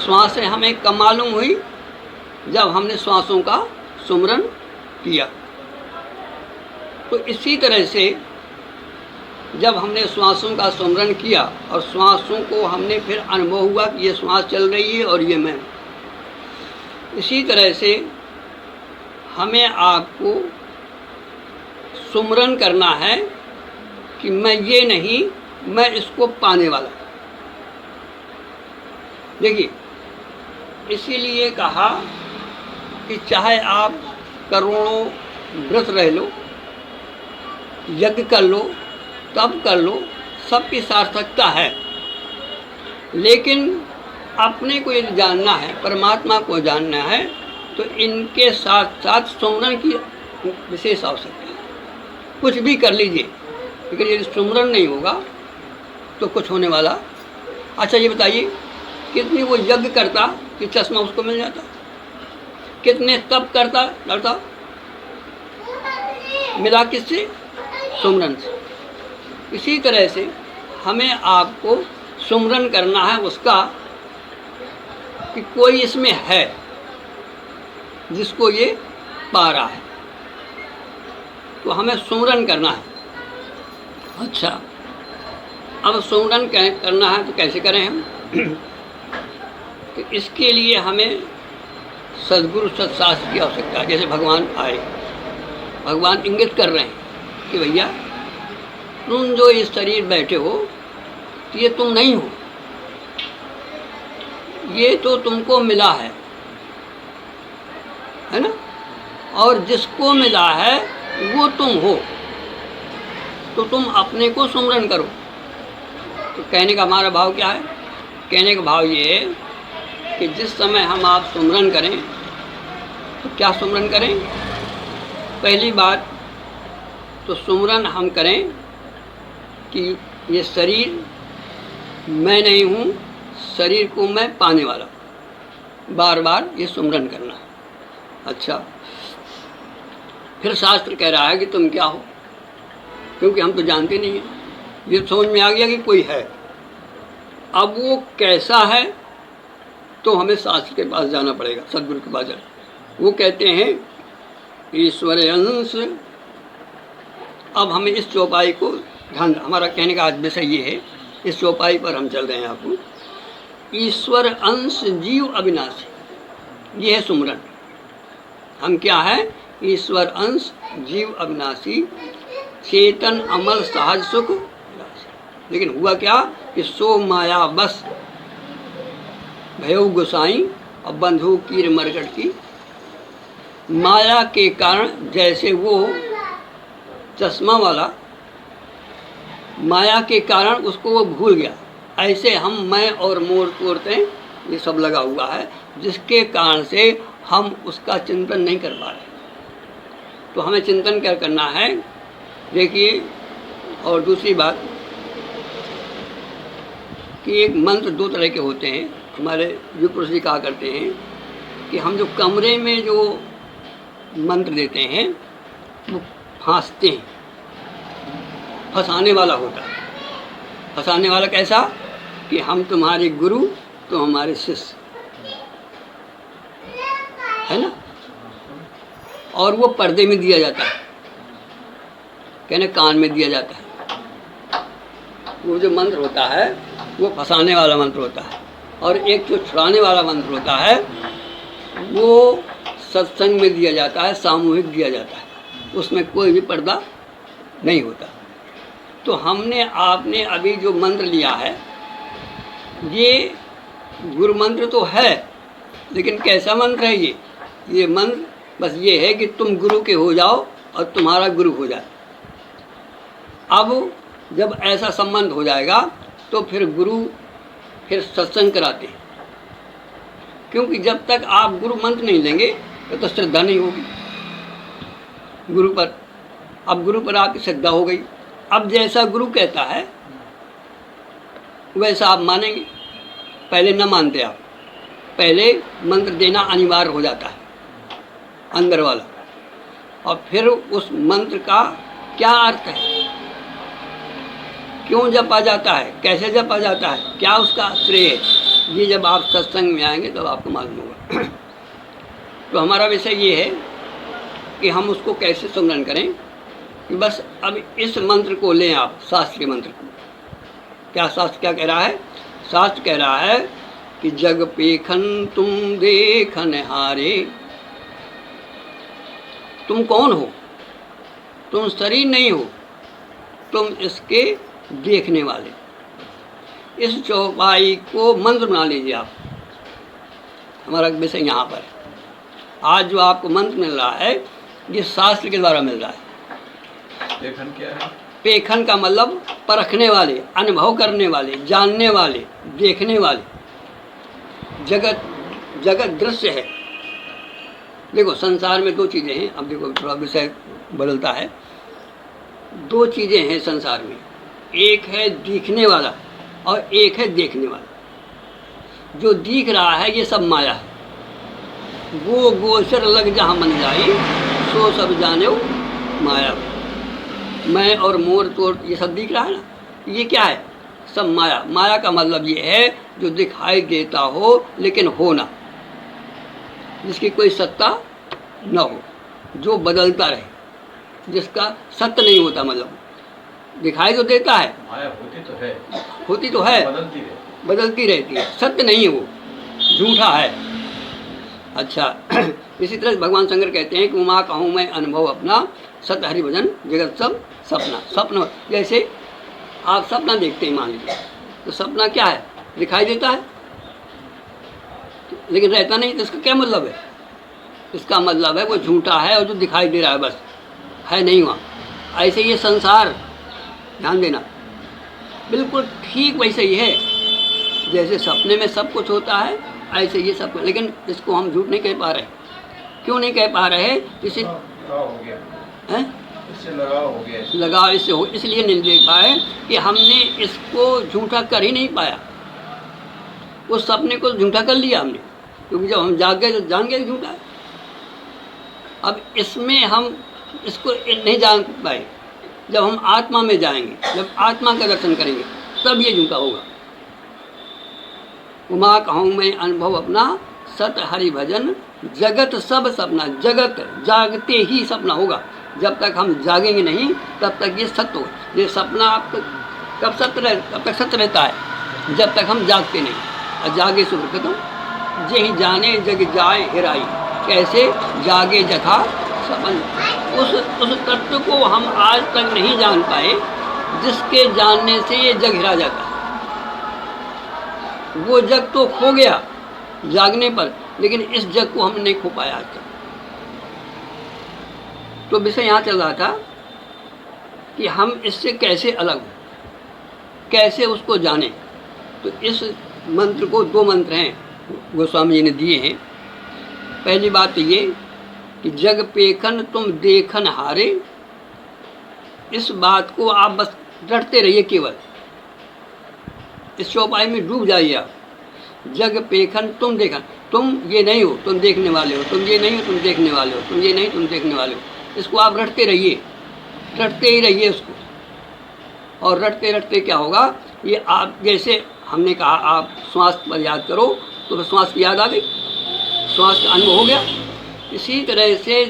श्वासें हमें कब मालूम हुई? जब हमने श्वासों का सुमरन किया। तो इसी तरह से जब हमने श्वासों का सुमरन किया और श्वासों को हमने फिर अनुभव हुआ कि ये श्वास चल रही है और ये मैं, इसी तरह से हमें आपको सुमरन करना है कि मैं ये नहीं, मैं इसको पाने वाला। देखिए, इसीलिए कहा कि चाहे आप करोड़ों व्रत रह लो, यज्ञ कर लो, तप कर लो, सबकी सार्थकता है, लेकिन अपने को यदि जानना है, परमात्मा को जानना है, तो इनके साथ साथ सुमरन की विशेष आवश्यकता है। कुछ भी कर लीजिए, लेकिन यदि सुमरन नहीं होगा तो कुछ होने वाला। अच्छा ये बताइए, कितनी वो यज्ञ करता कि चश्मा उसको मिल जाता? कितने तप करता मिला किससे? सुमरन से। इसी तरह से हमें आपको सुमरन करना है उसका कि कोई इसमें है जिसको ये पा रहा है, तो हमें सुमरन करना है। अच्छा, अब सुमरन करना है तो कैसे करें हम? तो इसके लिए हमें सद्गुरु सत्शास्त्र की आवश्यकता है। जैसे भगवान आए, भगवान इंगित कर रहे हैं कि भैया तुम जो इस शरीर बैठे हो तो ये तुम नहीं हो, ये तो तुमको मिला है ना, और जिसको मिला है वो तुम हो, तो तुम अपने को सुमरन करो। तो कहने का हमारा भाव क्या है? कहने का भाव ये है कि जिस समय हम आप सुमरन करें तो क्या सुमरन करें? पहली बात तो सुमरन हम करें कि ये शरीर मैं नहीं हूँ, शरीर को मैं पाने वाला। बार बार ये सुमरन करना है। अच्छा, फिर शास्त्र कह रहा है कि तुम क्या हो, क्योंकि हम तो जानते नहीं हैं। ये समझ में आ गया कि कोई है, अब वो कैसा है तो हमें शास्त्र के पास जाना पड़ेगा, सद्गुरु के पास जाना। वो कहते हैं ईश्वर अंश। अब हमें इस चौपाई को ध्यान, हमारा कहने का आज विषय ये है, इस चौपाई पर हम चल रहे हैं। आपको ईश्वर अंश जीव अविनाशी, ये है सुमरन। हम क्या है? ईश्वर अंश जीव अविनाशी, चेतन अमल सहज सुख। लेकिन हुआ क्या कि सो माया बस भयो गोसाई और बंधु कीर मरकट की। माया के कारण जैसे वो चश्मा वाला माया के कारण उसको वो भूल गया, ऐसे हम मैं और मोर तोड़ते ये सब लगा हुआ है, जिसके कारण से हम उसका चिंतन नहीं कर पा रहे। तो हमें चिंतन क्या करना है? देखिए, और दूसरी बात कि एक मंत्र दो तरह के होते हैं। हमारे युग पुरुष जी कहा करते हैं कि हम जो कमरे में जो मंत्र देते हैं वो फांसते हैं, फंसाने वाला होता है। फंसाने वाला कैसा? कि हम तुम्हारे गुरु तो हमारे शिष्य, है ना। और वो पर्दे में दिया जाता है, कहने कान में दिया जाता है। वो जो मंत्र होता है वो फंसाने वाला मंत्र होता है, और एक जो छुड़ाने वाला मंत्र होता है वो सत्संग में दिया जाता है, सामूहिक दिया जाता है, उसमें कोई भी पर्दा नहीं होता। तो हमने आपने अभी जो मंत्र लिया है ये गुरु मंत्र तो है, लेकिन कैसा मंत्र है ये मंत्र बस ये है कि तुम गुरु के हो जाओ और तुम्हारा गुरु हो जाए। अब जब ऐसा संबंध हो जाएगा तो फिर गुरु फिर सत्संग कराते हैं, क्योंकि जब तक आप गुरु मंत्र नहीं लेंगे तो श्रद्धा नहीं होगी गुरु पर। अब गुरु पर आपकी श्रद्धा हो गई, अब जैसा गुरु कहता है वैसा आप मानेंगे। पहले न मानते आप, पहले मंत्र देना अनिवार्य हो जाता है अंदर वाला, और फिर उस मंत्र का क्या अर्थ है, क्यों जपा जाता है, कैसे जपा जाता है, क्या उसका श्रेय है, ये जब आप सत्संग में आएंगे तब आपको मालूम होगा। तो हमारा विषय ये है कि हम उसको कैसे सुमरन करें कि बस अब इस मंत्र को लें आप, शास्त्र के मंत्र को। क्या शास्त्र क्या कह रहा है? शास्त्र कह रहा है कि जग पेखन तुम देखन हारे। तुम कौन हो? तुम शरीर नहीं हो, तुम इसके देखने वाले। इस चौपाई को मंत्र बना लीजिए आप। हमारा विषय यहाँ पर आज जो आपको मंत्र मिल रहा है ये शास्त्र के द्वारा मिल रहा है। पेखन क्या है? पेखन का मतलब परखने वाले, अनुभव करने वाले, जानने वाले, देखने वाले। जगत जगत दृश्य है। देखो संसार में दो चीज़ें हैं। अब देखो थोड़ा विषय बदलता है। दो चीज़ें हैं संसार में, एक है दिखने वाला और एक है देखने वाला। जो दिख रहा है ये सब माया है। वो गोचर लग जहाँ मन जाई सो सब जाने माया। मैं और मोर तोर ये सब दिख रहा है ना, ये क्या है? सब माया। माया का मतलब ये है जो दिखाई देता हो लेकिन हो ना, जिसकी कोई सत्ता न हो, जो बदलता रहे, जिसका सत्य नहीं होता। मतलब दिखाई तो देता है, माया होती तो है, बदलती रहती है, सत्य नहीं है, वो झूठा है। अच्छा इसी तरह भगवान शंकर कहते हैं कि उमा कहूँ मैं अनुभव अपना, सत्य हरि भजन जगत सब सपना। स्वप्न जैसे आप सपना देखते हैं मान लीजिए, तो सपना क्या है? दिखाई देता है लेकिन रहता नहीं। तो इसका क्या मतलब है? इसका मतलब है वो झूठा है और जो दिखाई दे रहा है बस है नहीं वहाँ। ऐसे ये संसार, ध्यान देना, बिल्कुल ठीक वैसे ही है। जैसे सपने में सब कुछ होता है ऐसे ये सब, लेकिन इसको हम झूठ नहीं कह पा रहे। क्यों नहीं कह पा रहे? इसे हो गया है, इससे लगाव हो गया, लगाव इससे हो, इसलिए नहीं देख पाए कि हमने इसको झूठा कर ही नहीं पाया। उस सपने को झूठा कर लिया हमने, क्योंकि जब हम जाग गए तो जान गए झूठा है। अब इसमें हम इसको नहीं जान पाए। जब हम आत्मा में जाएंगे, जब आत्मा का दर्शन करेंगे, तब ये झूठा होगा। उमा कहूँ मैं अनुभव अपना, सत हरि भजन जगत सब सपना। जगत जागते ही सपना होगा। जब तक हम जागेंगे नहीं तब तक ये सत्य होगा। ये सपना आप कब सत्य रहता है? जब तक हम जागते नहीं। और जागे सुखतम जे जाने जग जाए हिराई। कैसे? जागे जथा सपन। उस तत्व को हम आज तक नहीं जान पाए जिसके जानने से ये जग हिरा जाता है। वो जग तो खो गया जागने पर, लेकिन इस जग को हमने नहीं खो पाया आज तक। तो विषय यहाँ चल रहा था कि हम इससे कैसे अलग हो, कैसे उसको जाने। तो इस मंत्र को, दो मंत्र हैं गोस्वामी जी ने दिए हैं। पहली बात तो ये कि जग पेखन तुम देखन हारे। इस बात को आप बस रटते रहिए, केवल इस चौपाई में डूब जाइए आप। जग पेखन तुम देखन, तुम ये नहीं हो, तुम देखने वाले हो, तुम ये नहीं हो, तुम देखने वाले हो, तुम ये नहीं, तुम देखने वाले हो। इसको आप रटते रहिए, रटते ही रहिए उसको। और रटते रटते क्या होगा, ये आप जैसे हमने कहा आप श्वास पर याद करो, तो श्वास की याद आ गई, श्वास का अनुभव हो गया। इसी तरह से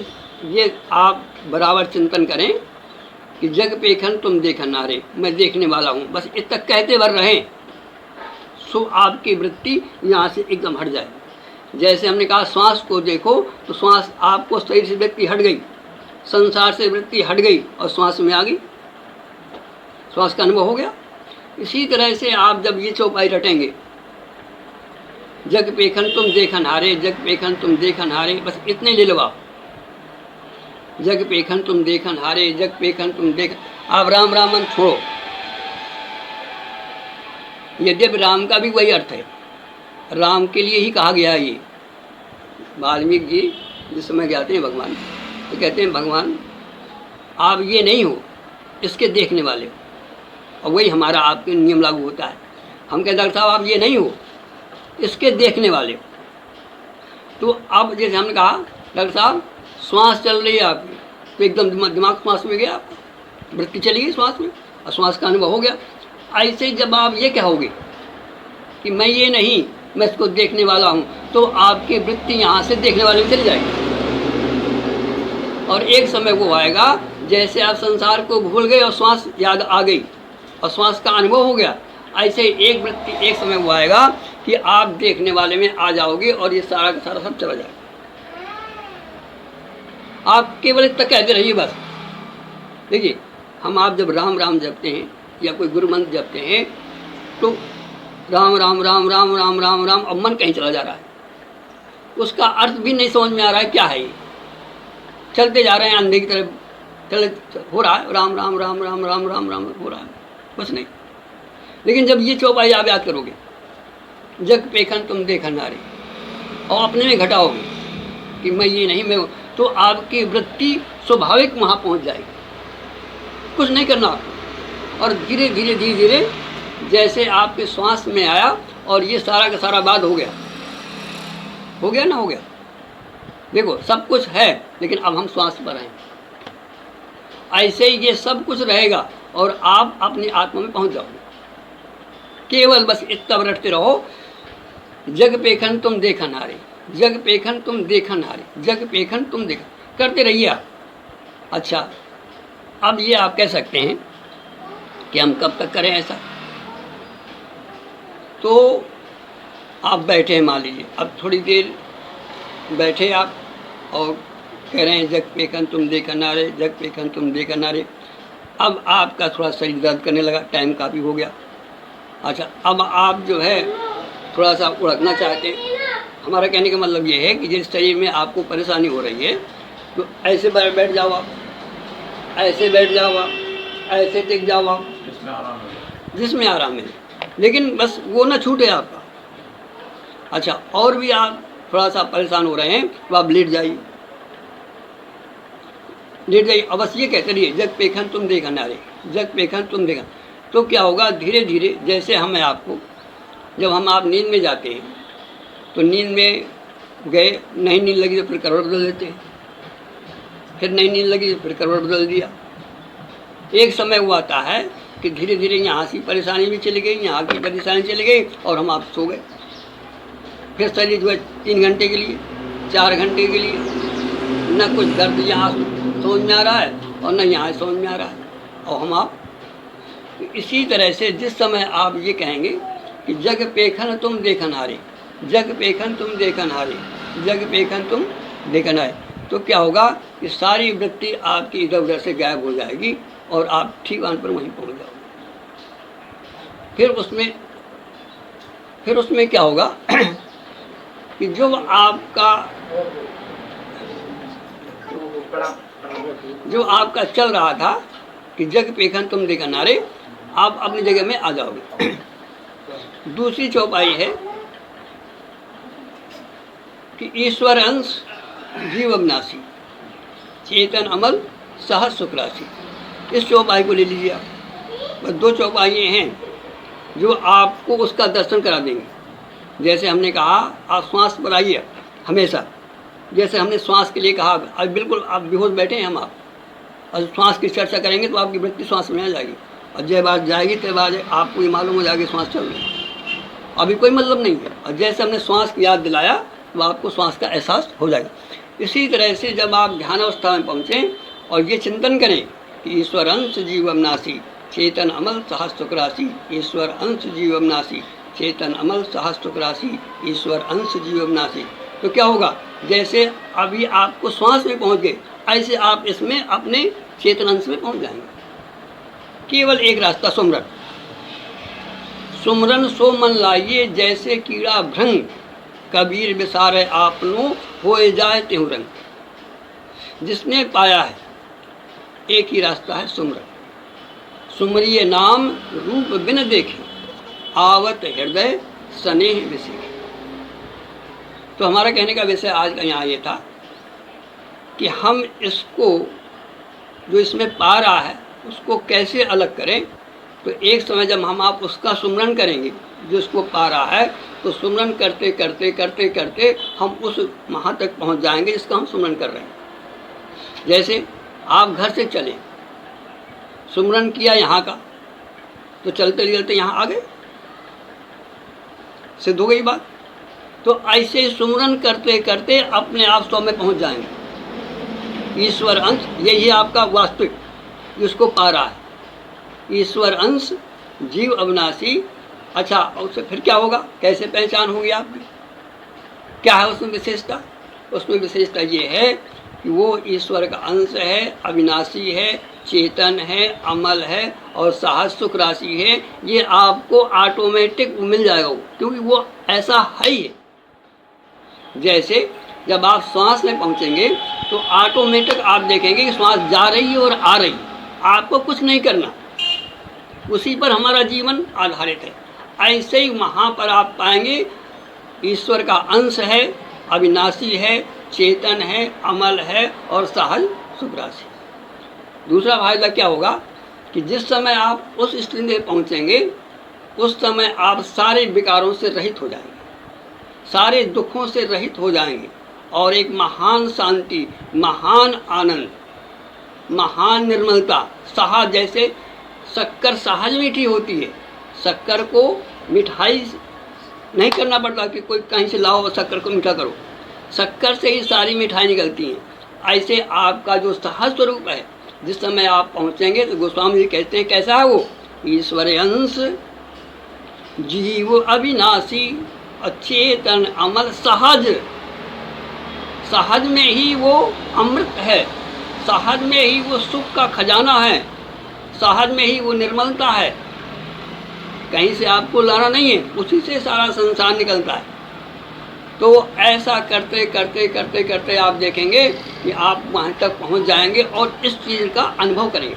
ये आप बराबर चिंतन करें कि जग पेखन तुम देखन नारे, मैं देखने वाला हूँ, बस इतना कहते भर रहें। सो आपकी वृत्ति यहाँ से एकदम हट जाए। जैसे हमने कहा श्वास को देखो, तो श्वास आपको शरीर से वृत्ति हट गई, संसार से वृत्ति हट गई और श्वास में आ गई, श्वास का अनुभव हो गया। इसी तरह से आप जब ये चौपाई रटेंगे, जग पेखन तुम देखन हारे, जग पेखन तुम देखन हारे, बस इतने ले लो आप। जग पेखन तुम देखन हारे, जग पेखन तुम देख। आप राम राम छोड़ो। यद्यपि राम का भी वही अर्थ है, राम के लिए ही कहा गया है ये। वाल्मीकि जी जिस समय जाते हैं भगवान, तो कहते हैं भगवान आप ये नहीं हो, इसके देखने वाले हो। और वही हमारा आपके नियम लागू होता है। हम कहते डॉक्टर साहब आप ये नहीं हो, इसके देखने वाले हो। तो अब जैसे हमने कहा डॉक्टर साहब श्वास चल रही है आपकी, तो एकदम दिमाग श्वास में गया, आपका वृत्ति चली गई श्वास में और श्वास का अनुभव हो गया। ऐसे जब आप ये कहोगे कि मैं ये नहीं, मैं इसको देखने वाला हूँ, तो आपकी वृत्ति यहाँ से देखने वाले में चली जाएगी। और एक समय वो आएगा जैसे आप संसार को भूल गए और श्वास याद आ गई और श्वास का अनुभव हो गया, ऐसे एक वृत्ति एक समय वो आएगा कि आप देखने वाले में आ जाओगे और ये सारा का सारा सब चला जाएगा। आप केवल इतना कहते रहिए बस। देखिए, हम आप जब राम राम जपते हैं या कोई गुरु मंत्र जपते हैं तो राम राम राम राम राम राम राम, अब मन कहीं चला जा रहा है, उसका अर्थ भी नहीं समझ में आ रहा है क्या है ये। चलते जा रहे हैं अंधे की तरफ, चले हो रहा है राम राम राम राम राम राम राम हो रहा है, कुछ नहीं। लेकिन जब ये चौपाई आप याद करोगे, जग पेखन तुम देखन नारे, और अपने में घटाओगे कि मैं ये नहीं मैं, तो आपकी वृत्ति स्वाभाविक वहाँ पहुँच जाएगी, कुछ नहीं करना आपको। और धीरे धीरे धीरे धीरे जैसे आपके श्वास में आया और ये सारा का सारा बात हो गया ना हो गया। देखो, सब कुछ है लेकिन अब हम श्वास पर हैं। ऐसे ही ये सब कुछ रहेगा और आप अपनी आत्मा में पहुंच जाओगे। केवल बस इतना रटते रहो, जग पेखन तुम देखन हारे, जग पेखन तुम देखन हारे, जग पेखन तुम देखन, करते रहिए आप। अच्छा, अब ये आप कह सकते हैं कि हम कब तक करें ऐसा। तो आप बैठे हैं, मान लीजिए अब थोड़ी देर बैठे आप और कह रहे हैं जग पेखन तुम देखन हारे, जग पेखन तुम देखन हारे। अब आपका थोड़ा शरीर दर्द करने लगा, टाइम काफ़ी हो गया। अच्छा, अब आप जो है थोड़ा सा उड़कना चाहते हैं। हमारा कहने का मतलब ये है कि जिस शरीर में आपको परेशानी हो रही है तो ऐसे बैठ जाओ आप, ऐसे बैठ जाओ आप, ऐसे टिक जाओ आप, जिसमें आराम है, लेकिन बस वो ना छूटे आपका। अच्छा, और भी आप थोड़ा सा परेशान हो रहे हैं तो आप लेट जाइए, लेट जाइए और बस ये कहते रहिए जग पेखन तुम देखन हारे, जग पेखन तुम देखन। तो क्या होगा, धीरे धीरे जैसे हमें आपको, जब हम आप नींद में जाते हैं तो नींद में गए, नहीं नींद लगी तो फिर करवट बदल देते हैं, फिर नहीं नींद लगी तो फिर करवट बदल दिया। एक समय वो आता है कि धीरे धीरे यहाँ की परेशानी भी चली गई, यहाँ की परेशानी चली गई और हम आप सो गए। फिर शरीर जो है 3 घंटे के लिए, 4 घंटे के लिए न कुछ दर्द यहाँ समझ में आ रहा है और न यहाँ समझ में आ रहा है, और हम आप इसी तरह से जिस समय आप ये कहेंगे कि जग पेखन तुम देखन हारे, जग पेखन तुम देखन हारे, जग पेखन तुम देखन हारे, तो क्या होगा कि सारी वृत्ति आपकी इधर उधर से गायब हो जाएगी और आप ठिकान पर वहीं पहुंच जाओगे। फिर उसमें क्या होगा कि जो आपका चल रहा था कि जग पेखन तुम देखन हारे, आप अपनी जगह में आ जाओगे। दूसरी चौपाई है कि ईश्वर अंश जीव अविनाशी, चेतन अमल सहज सुख राशि। इस चौपाई को ले लीजिए आप। बस 2 चौपाइयाँ हैं जो आपको उसका दर्शन करा देंगे। जैसे हमने कहा, आप श्वास पर आइए हमेशा, जैसे हमने श्वास के लिए कहा। अब बिल्कुल आप बेहोश बैठे हैं, हम आप और श्वास की चर्चा करेंगे तो आपकी वृत्ति श्वास में आ जाएगी और जय बात जाएगी तय बात आपको ये मालूम हो जाएगी श्वास चल रही है, अभी कोई मतलब नहीं है। और जैसे हमने श्वास की याद दिलाया तो आपको श्वास का एहसास हो जाएगा। इसी तरह से जब आप ध्यानावस्था में पहुँचें और ये चिंतन करें कि ईश्वर अंश जीव अविनाशी, चेतन अमल सहज सुख राशि, ईश्वर अंश जीव अविनाशी, चेतन अमल सहज सुख राशि, ईश्वर अंश जीव अविनाशी, तो क्या होगा, जैसे अभी आपको श्वास में पहुँच गए ऐसे आप इसमें अपने चेतन अंश में पहुँच जाएंगे। केवल एक रास्ता, सुमरन। सुमरन सो मन लाइए जैसे कीड़ा भृंग, कबीर विसारे आपनो होए जाए त्यों रंग। जिसने पाया है एक ही रास्ता है, सुमरन। सुमरिय नाम रूप बिन देखे, आवत हृदय स्नेह विषय। तो हमारा कहने का विषय आज का यहाँ ये था कि हम इसको जो इसमें पा रहा है उसको कैसे अलग करें। तो एक समय जब हम आप उसका सुमरन करेंगे जो उसको पा रहा है, तो सुमरन करते करते करते करते हम उस वहाँ तक पहुँच जाएंगे जिसका हम सुमरन कर रहे हैं। जैसे आप घर से चले, सुमरन किया यहाँ का, तो चलते चलते यहाँ आ गए, सिद्ध हो गई बात। तो ऐसे सुमरन करते करते अपने आप स्व में पहुंच जाएंगे। ईश्वर अंश यही आपका वास्तविक जिसको पा रहा है। ईश्वर अंश जीव अविनाशी। अच्छा, उससे फिर क्या होगा, कैसे पहचान होगी आपकी, क्या है उसमें विशेषता? उसमें विशेषता ये है कि वो ईश्वर का अंश है, अविनाशी है, चेतन है, अमल है और सहज सुख राशि है। ये आपको ऑटोमेटिक मिल जाएगा वो, क्योंकि वो ऐसा है ही है। जैसे जब आप श्वास में पहुंचेंगे तो ऑटोमेटिक आप देखेंगे कि श्वास जा रही है और आ रही है, आपको कुछ नहीं करना, उसी पर हमारा जीवन आधारित है। ऐसे ही वहाँ पर आप पाएंगे ईश्वर का अंश है, अविनाशी है, चेतन है, अमल है और सहज सुख राशि। दूसरा फायदा क्या होगा कि जिस समय आप उस स्थिति में पहुँचेंगे उस समय आप सारे विकारों से रहित हो जाएंगे, सारे दुखों से रहित हो जाएंगे और एक महान शांति, महान आनंद, महान निर्मलता, सहज, जैसे शक्कर सहज मीठी होती है। शक्कर को मिठाई नहीं करना पड़ता कि कोई कहीं से लाओ और शक्कर को मीठा करो, शक्कर से ही सारी मिठाई निकलती हैं। ऐसे आपका जो सहज स्वरूप है, जिस समय आप पहुँचेंगे तो गोस्वामी जी कहते हैं कैसा है वो, ईश्वर अंश जीव अविनाशी अचेतन अमल सहज। सहज में ही वो अमृत है, सहज में ही वो सुख का खजाना है, सहज में ही वो निर्मलता है। कहीं से आपको लाना नहीं है, उसी से सारा संसार निकलता है। तो ऐसा करते करते करते करते आप देखेंगे कि आप वहाँ तक पहुँच जाएंगे और इस चीज़ का अनुभव करेंगे।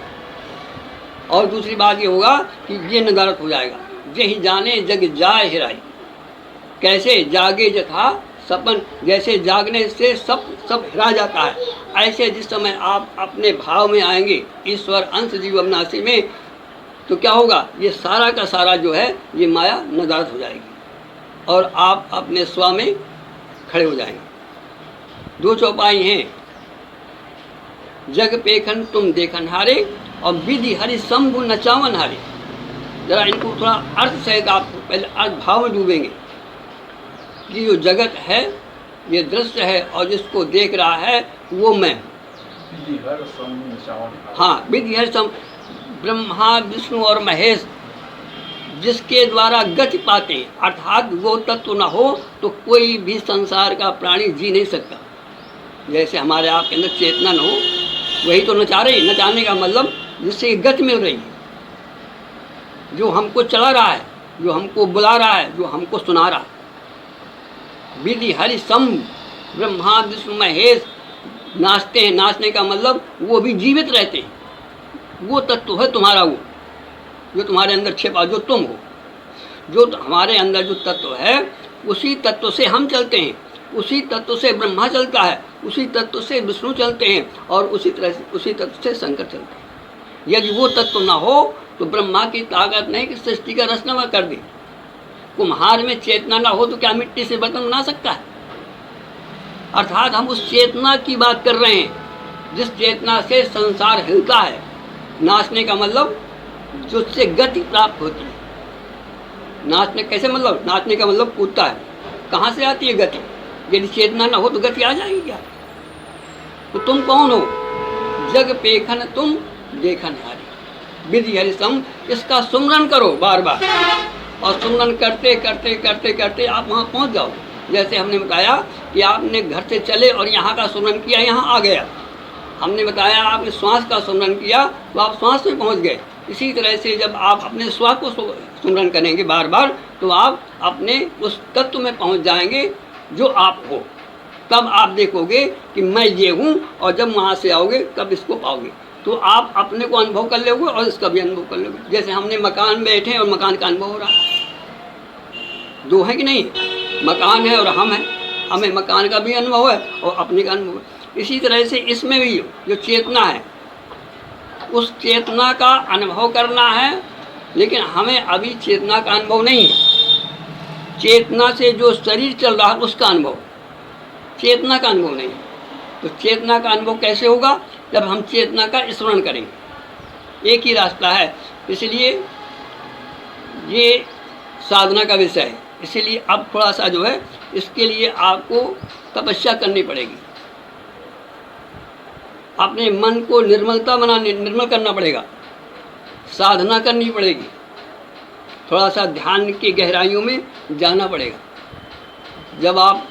और दूसरी बात ये होगा कि ये नदारत हो जाएगा, यही जाने जग जाए हिराई। कैसे जागे जथा सपन, जैसे जागने से सब हिरा जाता है, ऐसे जिस समय आप अपने भाव में आएंगे ईश्वर अंश जीव अविनाशी में, तो क्या होगा, ये सारा का सारा जो है ये माया नदारत हो जाएगी और आप अपने स्व में खड़े हो जाएंगे। दो चौपाई हैं, जग पेखन तुम देखन हारे और विधि हरि शंभु नचावन हारे। जरा इनको थोड़ा अर्थ सहित आप पहले अर्थ भाव में डूबेंगे कि जो जगत है, ये दृश्य है और जिसको देख रहा है वो मैं। हाँ, विधि हर सम, ब्रह्मा विष्णु और महेश जिसके द्वारा गति पाते हैं, अर्थात वो तत्व न हो तो कोई भी संसार का प्राणी जी नहीं सकता। जैसे हमारे आपके अंदर चेतना न हो, वही तो नचा रही। नचाने का मतलब जिससे गति मिल रही है, जो हमको चला रहा है, जो हमको बुला रहा है, जो हमको सुना रहा है। विधि हरि सम, ब्रह्मा विष्णु महेश नाचते हैं, नाचने का मतलब वो भी जीवित रहते हैं। वो तत्व है तुम्हारा, वो जो तुम्हारे अंदर छिपा, जो तुम हो, जो हमारे अंदर जो तत्व है, उसी तत्व से हम चलते हैं, उसी तत्व से ब्रह्मा चलता है, उसी तत्व से विष्णु चलते हैं और उसी तरह से उसी तत्व से शंकर चलते हैं। यदि वो तत्व ना हो तो ब्रह्मा की ताकत नहीं कि सृष्टि का रचना कर दे। कुम्हार में चेतना ना हो तो क्या मिट्टी से बर्तन बना सकता है? अर्थात हम उस चेतना की बात कर रहे हैं जिस चेतना से संसार हिलता है। नाचने का मतलब जिससे गति प्राप्त होती है। नाचने कैसे मतलब, नाचने का मतलब कूदता है, कहाँ से आती है गति? यदि चेतना ना हो तो गति आ जाएगी क्या? तो तुम कौन हो? जग पेखन तुम देखन हारी, विधि हरि सम। इसका सुमरन करो बार बार, और सुमरन करते करते करते करते आप वहाँ पहुँच जाओ। जैसे हमने बताया कि आपने घर से चले और यहाँ का सुमरन किया, यहाँ आ गया। हमने बताया आपने श्वास का सुमरन किया तो आप श्वास में पहुँच गए। इसी तरह से जब आप अपने स्व को सुमरन करेंगे बार बार तो आप अपने उस तत्व में पहुँच जाएंगे जो आप हो। तब आप देखोगे कि मैं ये हूँ, और जब वहाँ से आओगे कब इसको पाओगे तो आप अपने को अनुभव कर लोगे और इसका भी अनुभव कर लोगे। जैसे हमने मकान में बैठे और मकान का अनुभव हो रहा है, दो है कि नहीं? मकान है और हम हैं, हमें मकान का भी अनुभव है और अपने का अनुभव है। इसी तरह से इसमें भी जो चेतना है उस चेतना का अनुभव करना है, लेकिन हमें अभी चेतना का अनुभव नहीं है। चेतना से जो शरीर चल रहा है उसका अनुभव, चेतना का अनुभव नहीं है। तो चेतना का अनुभव कैसे होगा? जब हम चेतना का स्मरण करेंगे। एक ही रास्ता है, इसलिए ये साधना का विषय है। इसीलिए अब थोड़ा सा जो है इसके लिए आपको तपस्या करनी पड़ेगी। अपने मन को निर्मल करना पड़ेगा, साधना करनी पड़ेगी, थोड़ा सा ध्यान की गहराइयों में जाना पड़ेगा। जब आप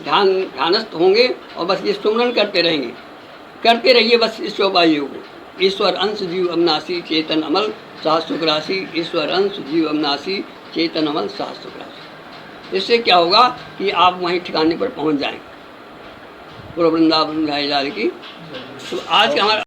ध्यानस्थ होंगे और बस ये सुमरन करते रहिए बस इस उपायों को। ईश्वर अंश जीव अविनाशी चेतन अमल सात सुख राशि, ईश्वर अंश जीव अविनाशी चेतन अमल सात सुख राशि। इससे क्या होगा कि आप वहीं ठिकाने पर पहुंच जाएंगे। पूरा वृंदावन बिहारी लाल की। तो आज का हमारा